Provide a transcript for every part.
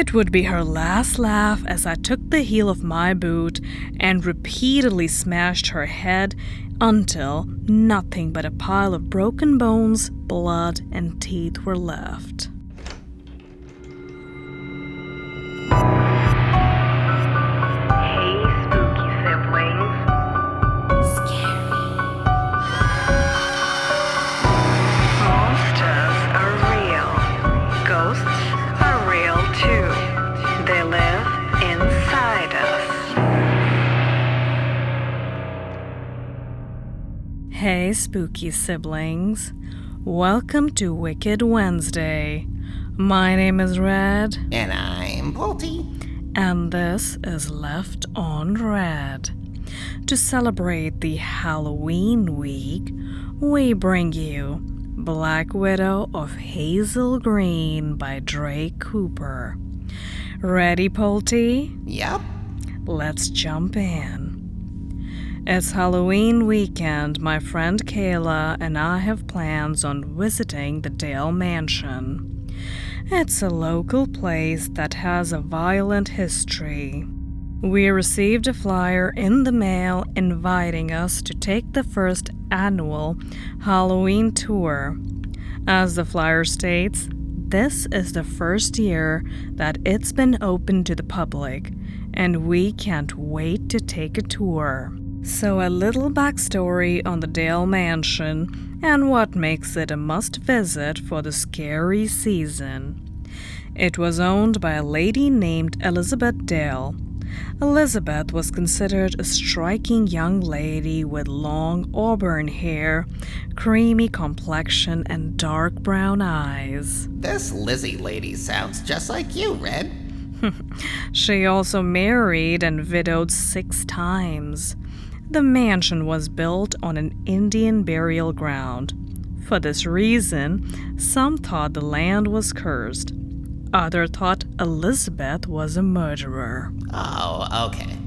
It would be her last laugh as I took the heel of my boot and repeatedly smashed her head until nothing but a pile of broken bones, blood, and teeth were left. Hey, spooky siblings. Scary. Monsters are real. Ghosts are real too. They live inside us. Hey, spooky siblings. Welcome to Wicked Wednesday. My name is Red. And I'm Polty. And this is Left on Red. To celebrate the Halloween week, we bring you Black Widow of Hazel Green by Kooper. Ready, Polty? Yep. Let's jump in. It's Halloween weekend. My friend Kayla and I have plans on visiting the Dale Mansion. It's a local place that has a violent history. We received a flyer in the mail inviting us to take the first annual Halloween tour. As the flyer states, this is the first year that it's been open to the public, and we can't wait to take a tour. So a little backstory on the Dale Mansion and what makes it a must-visit for the scary season. It was owned by a lady named Elizabeth Dale. Elizabeth was considered a striking young lady with long auburn hair, creamy complexion, and dark brown eyes. This Lizzie lady sounds just like you, Red. She also married and widowed 6 times. The mansion was built on an Indian burial ground. For this reason, some thought the land was cursed. Others thought Elizabeth was a murderer. Oh, okay.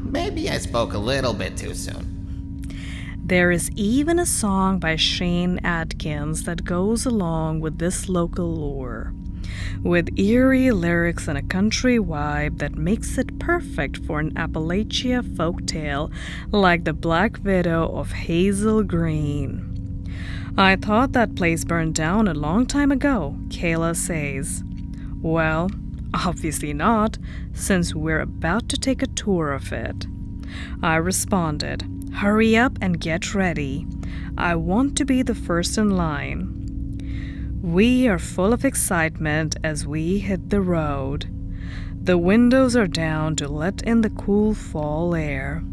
Maybe I spoke a little bit too soon. There is even a song by Shane Adkins that goes along with this local lore, with eerie lyrics and a country vibe that makes it perfect for an Appalachia folktale like the Black Widow of Hazel Green. I thought that place burned down a long time ago, Kayla says. Well, obviously not, since we're about to take a tour of it. I responded, hurry up and get ready. I want to be the first in line. We are full of excitement as we hit the road. The windows are down to let in the cool fall air.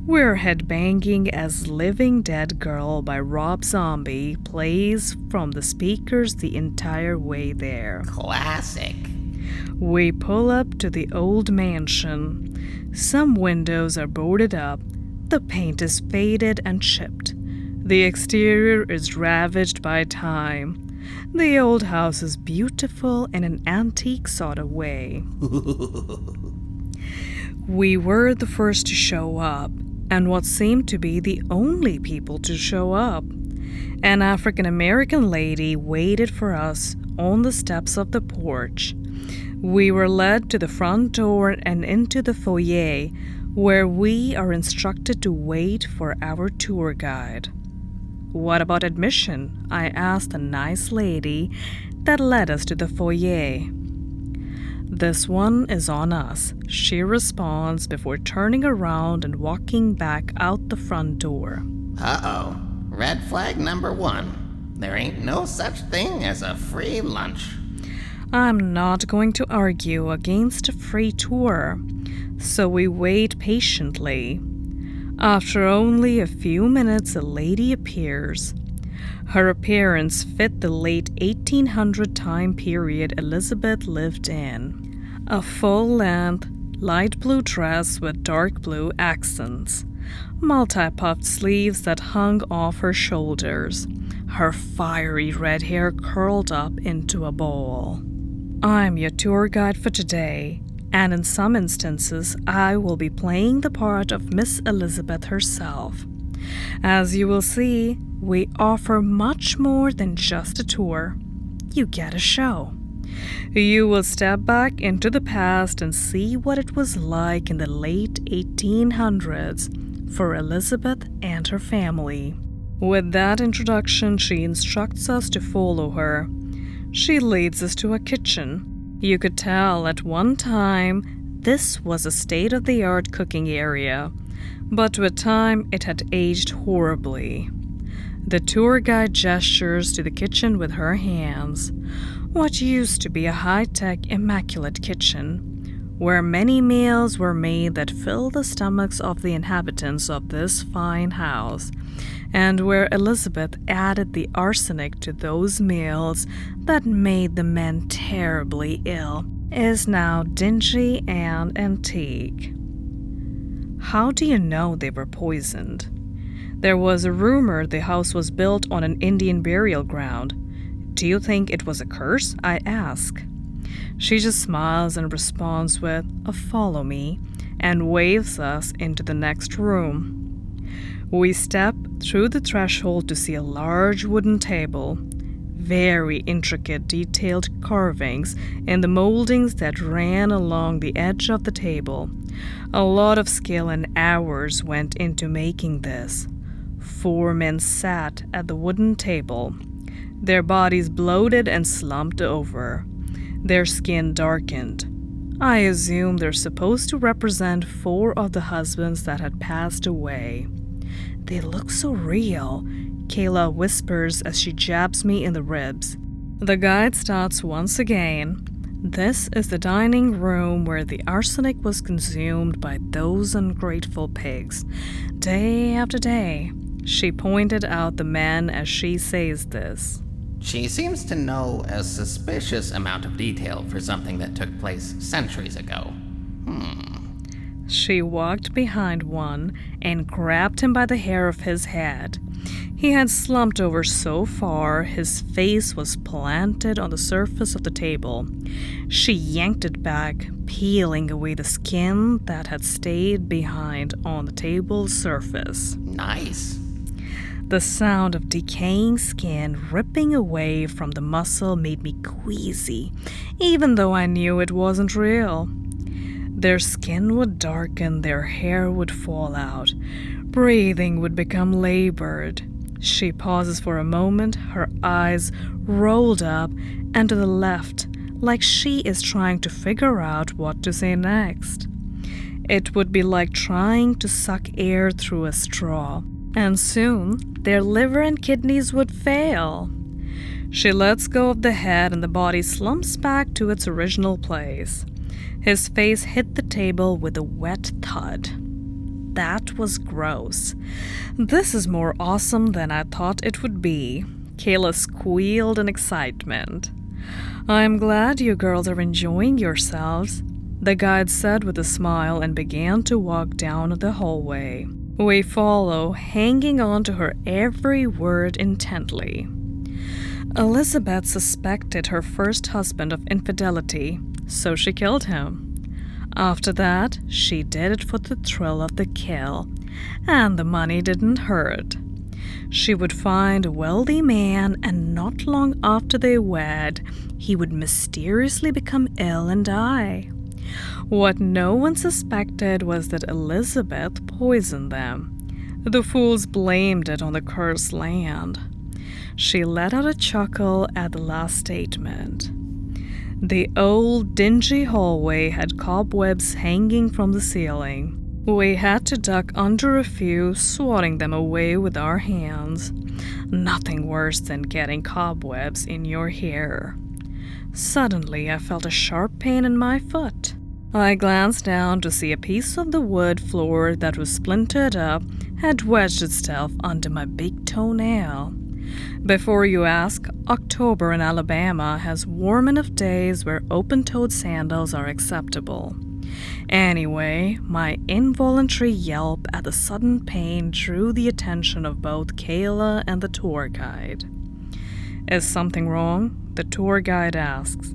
We're headbanging as Living Dead Girl by Rob Zombie plays from the speakers the entire way there. Classic. We pull up to the old mansion. Some windows are boarded up. The paint is faded and chipped. The exterior is ravaged by time. The old house is beautiful in an antique sort of way. We were the first to show up, and what seemed to be the only people to show up. An African-American lady waited for us on the steps of the porch. We were led to the front door and into the foyer, where we are instructed to wait for our tour guide. What about admission? I asked the nice lady that led us to the foyer. This one is on us, she responds before turning around and walking back out the front door. Uh-oh. Red flag number 1. There ain't no such thing as a free lunch. I'm not going to argue against a free tour, so we wait patiently. After only a few minutes, a lady appears. Her appearance fit the late 1800 time period Elizabeth lived in. A full-length, light blue dress with dark blue accents. Multi-puffed sleeves that hung off her shoulders. Her fiery red hair curled up into a ball. I'm your tour guide for today, and in some instances, I will be playing the part of Miss Elizabeth herself. As you will see, we offer much more than just a tour. You get a show. You will step back into the past and see what it was like in the late 1800s for Elizabeth and her family. With that introduction, she instructs us to follow her. She leads us to a kitchen. You could tell at one time this was a state-of-the-art cooking area, but with time it had aged horribly. The tour guide gestures to the kitchen with her hands. What used to be a high-tech, immaculate kitchen, where many meals were made that filled the stomachs of the inhabitants of this fine house, and where Elizabeth added the arsenic to those meals that made the men terribly ill, is now dingy and antique. How do you know they were poisoned? There was a rumor the house was built on an Indian burial ground. Do you think it was a curse? I ask. She just smiles and responds with a "follow me" and waves us into the next room. We step through the threshold to see a large wooden table, very intricate detailed carvings in the moldings that ran along the edge of the table. A lot of skill and hours went into making this. 4 men sat at the wooden table, their bodies bloated and slumped over, their skin darkened. I assume they're supposed to represent 4 of the husbands that had passed away. They look so real, Kayla whispers as she jabs me in the ribs. The guide starts once again. This is the dining room where the arsenic was consumed by those ungrateful pigs, day after day. She pointed out the men as she says this. She seems to know a suspicious amount of detail for something that took place centuries ago. She walked behind one and grabbed him by the hair of his head. He had slumped over so far, his face was planted on the surface of the table. She yanked it back, peeling away the skin that had stayed behind on the table's surface. Nice. The sound of decaying skin ripping away from the muscle made me queasy, even though I knew it wasn't real. Their skin would darken, their hair would fall out, breathing would become labored. She pauses for a moment, her eyes rolled up and to the left, like she is trying to figure out what to say next. It would be like trying to suck air through a straw, and soon their liver and kidneys would fail. She lets go of the head and the body slumps back to its original place. His face hit the table with a wet thud. That was gross. This is more awesome than I thought it would be. Kayla squealed in excitement. I'm glad you girls are enjoying yourselves, the guide said with a smile and began to walk down the hallway. We follow, hanging on to her every word intently. Elizabeth suspected her first husband of infidelity, so she killed him. After that, she did it for the thrill of the kill, and the money didn't hurt. She would find a wealthy man, and not long after they wed, he would mysteriously become ill and die. What no one suspected was that Elizabeth poisoned them. The fools blamed it on the cursed land. She let out a chuckle at the last statement. The old, dingy hallway had cobwebs hanging from the ceiling. We had to duck under a few, swatting them away with our hands. Nothing worse than getting cobwebs in your hair. Suddenly, I felt a sharp pain in my foot. I glanced down to see a piece of the wood floor that was splintered up had wedged itself under my big toenail. Before you ask, October in Alabama has warm enough days where open-toed sandals are acceptable. Anyway, my involuntary yelp at the sudden pain drew the attention of both Kayla and the tour guide. Is something wrong? The tour guide asks.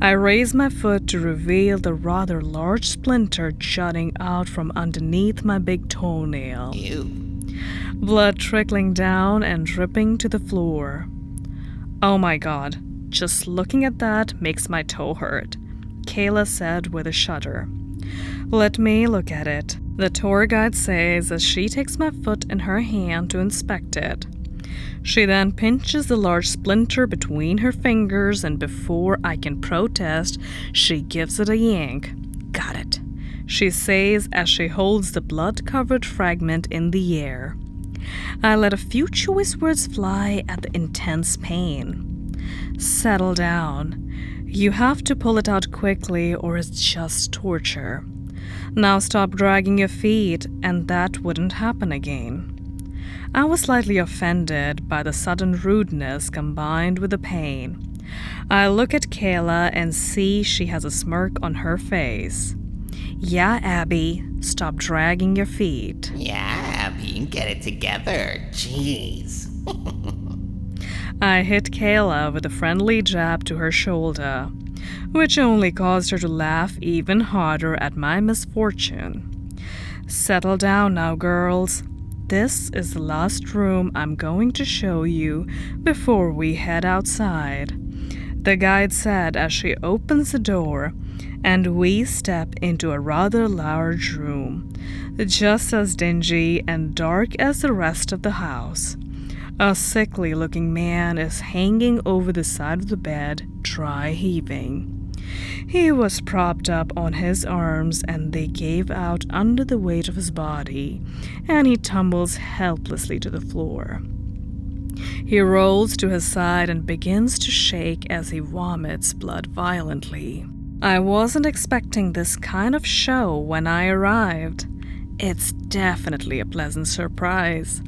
I raise my foot to reveal the rather large splinter jutting out from underneath my big toenail. Ew. Blood trickling down and dripping to the floor. Oh my God, Just looking at that makes my toe hurt, Kayla said with a shudder. Let me look at it, the tour guide says as she takes my foot in her hand to inspect it. She then pinches the large splinter between her fingers, and before I can protest, she gives it a yank. Got it, she says as she holds the blood-covered fragment in the air. I let a few choice words fly at the intense pain. Settle down. You have to pull it out quickly or it's just torture. Now stop dragging your feet, and that wouldn't happen again. I was slightly offended by the sudden rudeness combined with the pain. I look at Kayla and see she has a smirk on her face. Yeah, Abby, stop dragging your feet. Yeah, Abby, get it together. Jeez. I hit Kayla with a friendly jab to her shoulder, which only caused her to laugh even harder at my misfortune. Settle down now, girls. This is the last room I'm going to show you before we head outside, the guide said as she opens the door, and we step into a rather large room, just as dingy and dark as the rest of the house. A sickly-looking man is hanging over the side of the bed, dry heaving. He was propped up on his arms, and they gave out under the weight of his body, and he tumbles helplessly to the floor. He rolls to his side and begins to shake as he vomits blood violently. I wasn't expecting this kind of show when I arrived. It's definitely a pleasant surprise.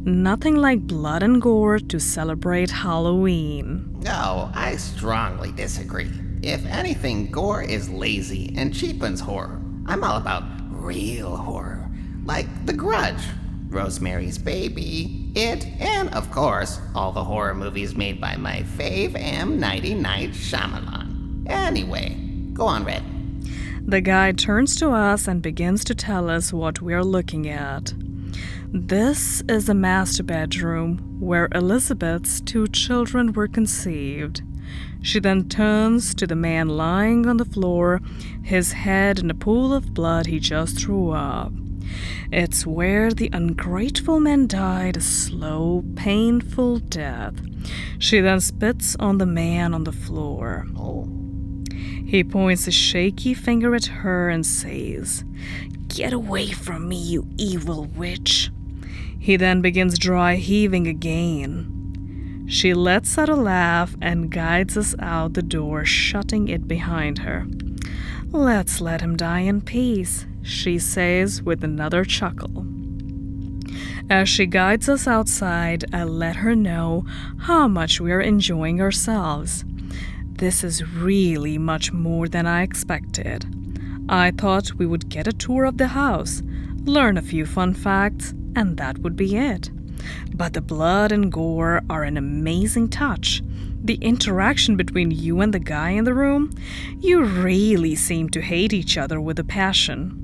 Nothing like blood and gore to celebrate Halloween. No, I strongly disagree. If anything, gore is lazy and cheapens horror. I'm all about real horror, like The Grudge, Rosemary's Baby, It, and of course, all the horror movies made by my fave M. Nighty Night Shyamalan. Anyway, go on, Red. The guide turns to us and begins to tell us what we're looking at. This is the master bedroom where Elizabeth's 2 children were conceived. She then turns to the man lying on the floor, his head in a pool of blood he just threw up. It's where the ungrateful man died a slow, painful death. She then spits on the man on the floor. Oh. He points a shaky finger at her and says, "Get away from me, you evil witch." He then begins dry heaving again. She lets out a laugh and guides us out the door, shutting it behind her. "Let's let him die in peace," she says with another chuckle. As she guides us outside, I let her know how much we are enjoying ourselves. This is really much more than I expected. I thought we would get a tour of the house, learn a few fun facts, and that would be it. But the blood and gore are an amazing touch. The interaction between you and the guy in the room, you really seem to hate each other with a passion.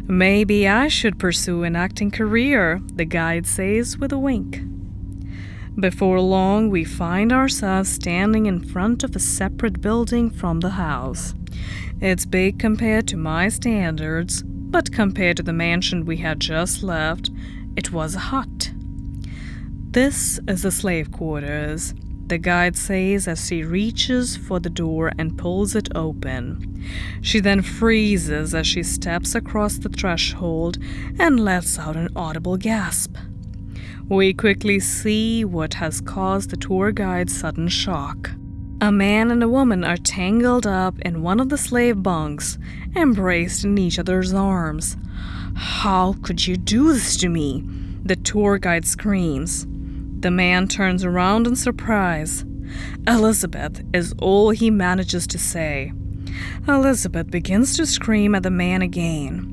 "Maybe I should pursue an acting career," the guide says with a wink. Before long, we find ourselves standing in front of a separate building from the house. It's big compared to my standards, but compared to the mansion we had just left, it was a hut. "This is the slave quarters," the guide says as she reaches for the door and pulls it open. She then freezes as she steps across the threshold and lets out an audible gasp. We quickly see what has caused the tour guide's sudden shock. A man and a woman are tangled up in one of the slave bunks, embraced in each other's arms. "How could you do this to me?" the tour guide screams. The man turns around in surprise. "Elizabeth," is all he manages to say. Elizabeth begins to scream at the man again.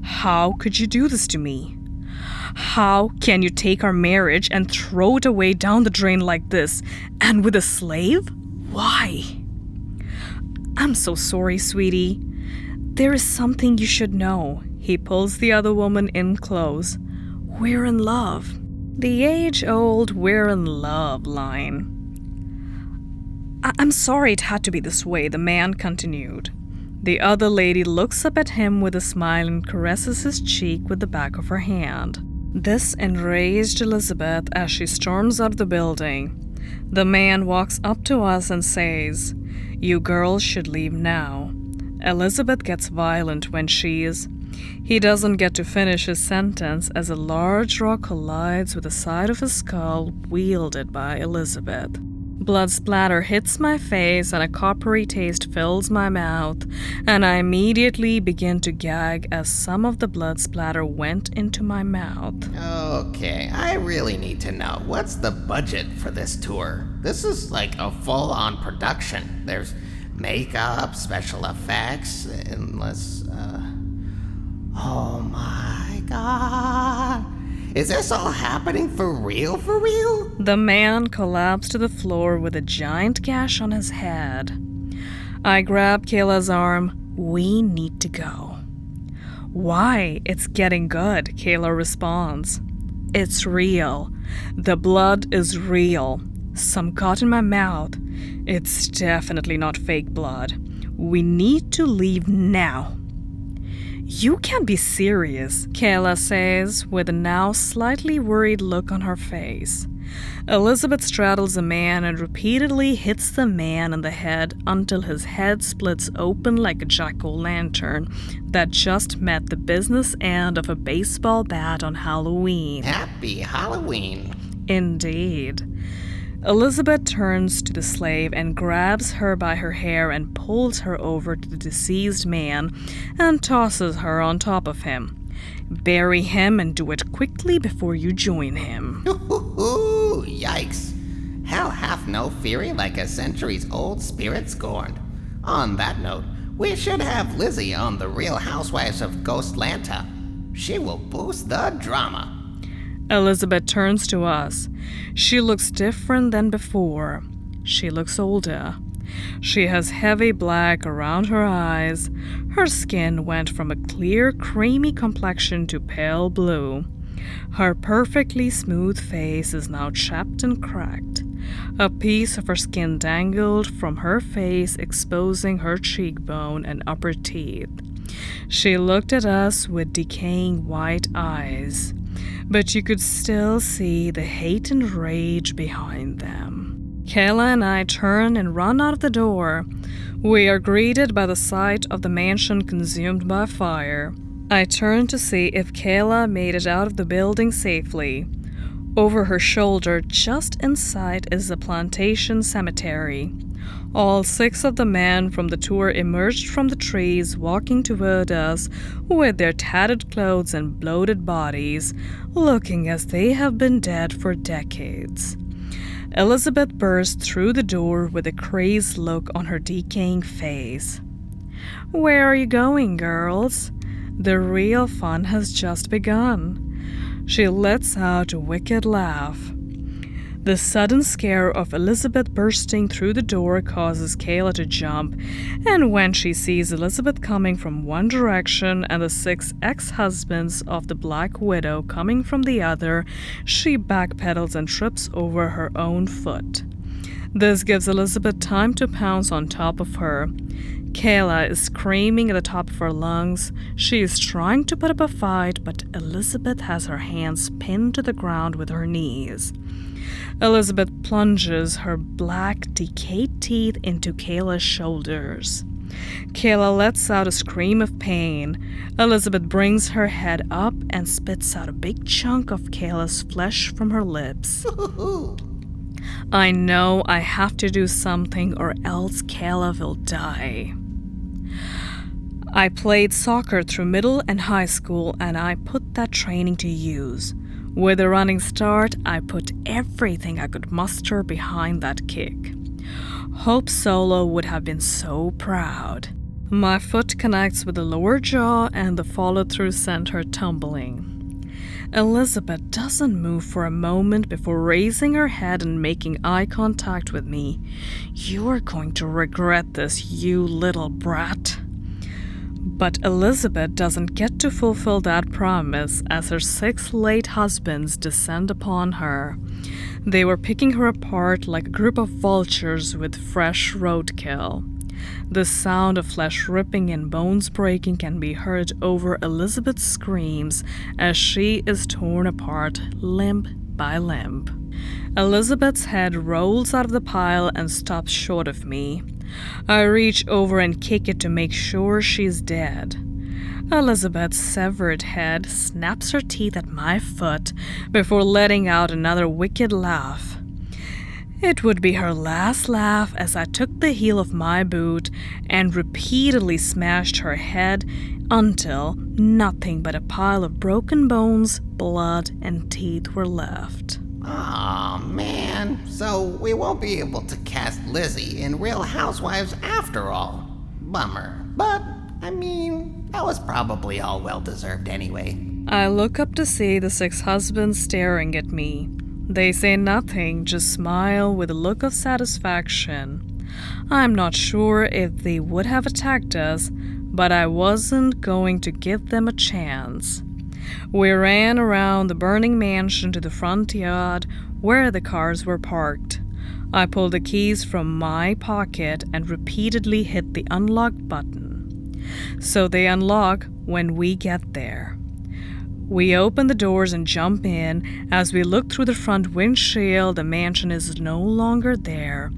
"How could you do this to me? How can you take our marriage and throw it away down the drain like this, and with a slave? Why?" "I'm so sorry, sweetie. There is something you should know." He pulls the other woman in close. "We're in love." The age-old "we're in love" line. I'm sorry it had to be this way, the man continued. The other lady looks up at him with a smile and caresses his cheek with the back of her hand. This enraged Elizabeth as she storms out of the building. The man walks up to us and says, "You girls should leave now." Elizabeth gets violent when He doesn't get to finish his sentence as a large rock collides with the side of his skull wielded by Elizabeth. Blood splatter hits my face and a coppery taste fills my mouth, and I immediately begin to gag as some of the blood splatter went into my mouth. Okay, I really need to know, what's the budget for this tour? This is like a full-on production. There's makeup, special effects, Oh my god. Is this all happening for real, for real? The man collapsed to the floor with a giant gash on his head. I grab Kayla's arm. We need to go. Why? It's getting good, Kayla responds. It's real. The blood is real. Some got in my mouth. It's definitely not fake blood. We need to leave now. You can't be serious, Kayla says, with a now slightly worried look on her face. Elizabeth straddles the man and repeatedly hits the man in the head until his head splits open like a jack-o'-lantern that just met the business end of a baseball bat on Halloween. Happy Halloween. Indeed. Elizabeth turns to the slave and grabs her by her hair and pulls her over to the deceased man and tosses her on top of him. Bury him and do it quickly before you join him. Ooh, yikes. Hell hath no fury like a centuries-old spirit scorned. On that note, we should have Lizzie on The Real Housewives of Ghostlanta. She will boost the drama. Elizabeth turns to us. She looks different than before. She looks older. She has heavy black around her eyes. Her skin went from a clear, creamy complexion to pale blue. Her perfectly smooth face is now chapped and cracked. A piece of her skin dangled from her face, exposing her cheekbone and upper teeth. She looked at us with decaying white eyes, but you could still see the hate and rage behind them. Kayla and I turn and run out of the door. We are greeted by the sight of the mansion consumed by fire. I turn to see if Kayla made it out of the building safely. Over her shoulder, just in sight, is the plantation cemetery. All 6 of the men from the tour emerged from the trees, walking toward us with their tattered clothes and bloated bodies, looking as they have been dead for decades. Elizabeth burst through the door with a crazed look on her decaying face. "Where are you going, girls? The real fun has just begun." She lets out a wicked laugh. The sudden scare of Elizabeth bursting through the door causes Kayla to jump, and when she sees Elizabeth coming from one direction and the 6 ex-husbands of the Black Widow coming from the other, she backpedals and trips over her own foot. This gives Elizabeth time to pounce on top of her. Kayla is screaming at the top of her lungs. She is trying to put up a fight, but Elizabeth has her hands pinned to the ground with her knees. Elizabeth plunges her black, decayed teeth into Kayla's shoulders. Kayla lets out a scream of pain. Elizabeth brings her head up and spits out a big chunk of Kayla's flesh from her lips. I know I have to do something or else Kayla will die. I played soccer through middle and high school, and I put that training to use. With a running start, I put everything I could muster behind that kick. Hope Solo would have been so proud. My foot connects with the lower jaw, and the follow-through sent her tumbling. Elizabeth doesn't move for a moment before raising her head and making eye contact with me. "You are going to regret this, you little brat." But Elizabeth doesn't get to fulfill that promise as her 6 late husbands descend upon her. They were picking her apart like a group of vultures with fresh roadkill. The sound of flesh ripping and bones breaking can be heard over Elizabeth's screams as she is torn apart limb by limb. Elizabeth's head rolls out of the pile and stops short of me. I reach over and kick it to make sure she's dead. Elizabeth's severed head snaps her teeth at my foot before letting out another wicked laugh. It would be her last laugh as I took the heel of my boot and repeatedly smashed her head until nothing but a pile of broken bones, blood, and teeth were left. Aw, man. So we won't be able to cast Lizzie in Real Housewives after all. Bummer. But, I mean, that was probably all well-deserved anyway. I look up to see the 6 husbands staring at me. They say nothing, just smile with a look of satisfaction. I'm not sure if they would have attacked us, but I wasn't going to give them a chance. We ran around the burning mansion to the front yard where the cars were parked. I pulled the keys from my pocket and repeatedly hit the unlock button. So they unlock when we get there. We open the doors and jump in. As we look through the front windshield, the mansion is no longer there,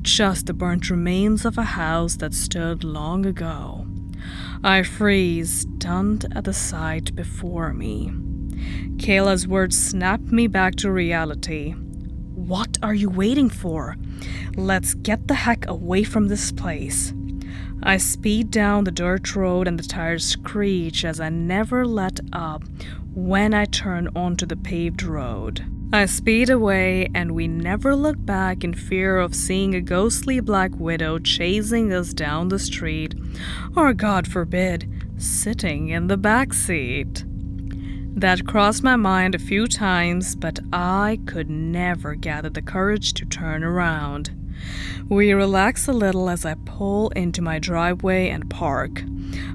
just the burnt remains of a house that stood long ago. I freeze, stunned at the sight before me. Kayla's words snap me back to reality. What are you waiting for? Let's get the heck away from this place. I speed down the dirt road and the tires screech as I never let up when I turn onto the paved road. I speed away and we never look back in fear of seeing a ghostly black widow chasing us down the street, or God forbid, sitting in the back seat. That crossed my mind a few times, but I could never gather the courage to turn around. We relax a little as I pull into my driveway and park.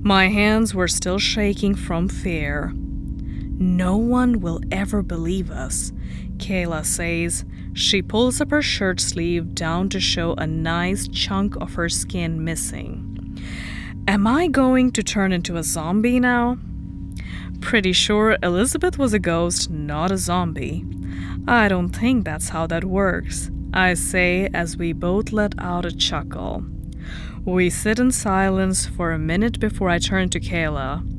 My hands were still shaking from fear. No one will ever believe us, Kayla says. She pulls up her shirt sleeve down to show a nice chunk of her skin missing. Am I going to turn into a zombie now? Pretty sure Elizabeth was a ghost, not a zombie. I don't think that's how that works, I say as we both let out a chuckle. We sit in silence for a minute before I turn to Kayla.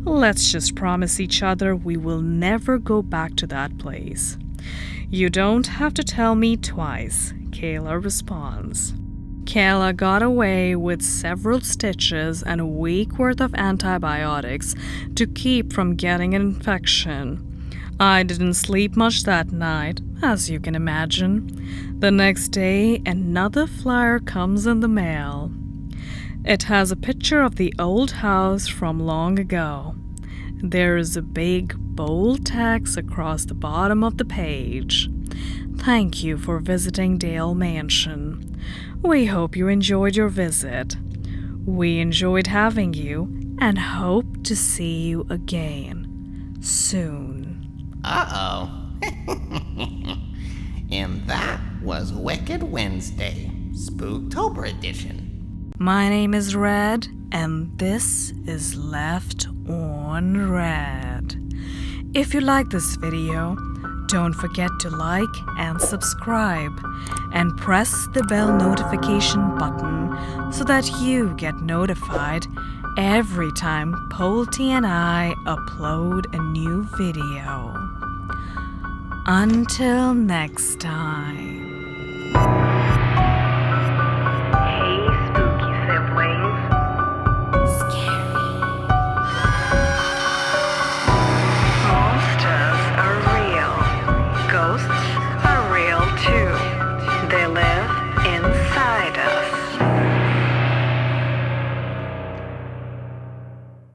Let's just promise each other we will never go back to that place. You don't have to tell me twice, Kayla responds. Kayla got away with several stitches and a week worth of antibiotics to keep from getting an infection. I didn't sleep much that night, as you can imagine. The next day, another flyer comes in the mail. It has a picture of the old house from long ago. There is a big, bold text across the bottom of the page. Thank you for visiting Dale Mansion. We hope you enjoyed your visit. We enjoyed having you and hope to see you again soon. Uh-oh. And that was Wicked Wednesday, Spooktober edition. My name is Red, and this is Left on Red. If you like this video, don't forget to like and subscribe, and press the bell notification button so that you get notified every time Polty and I upload a new video. Until next time.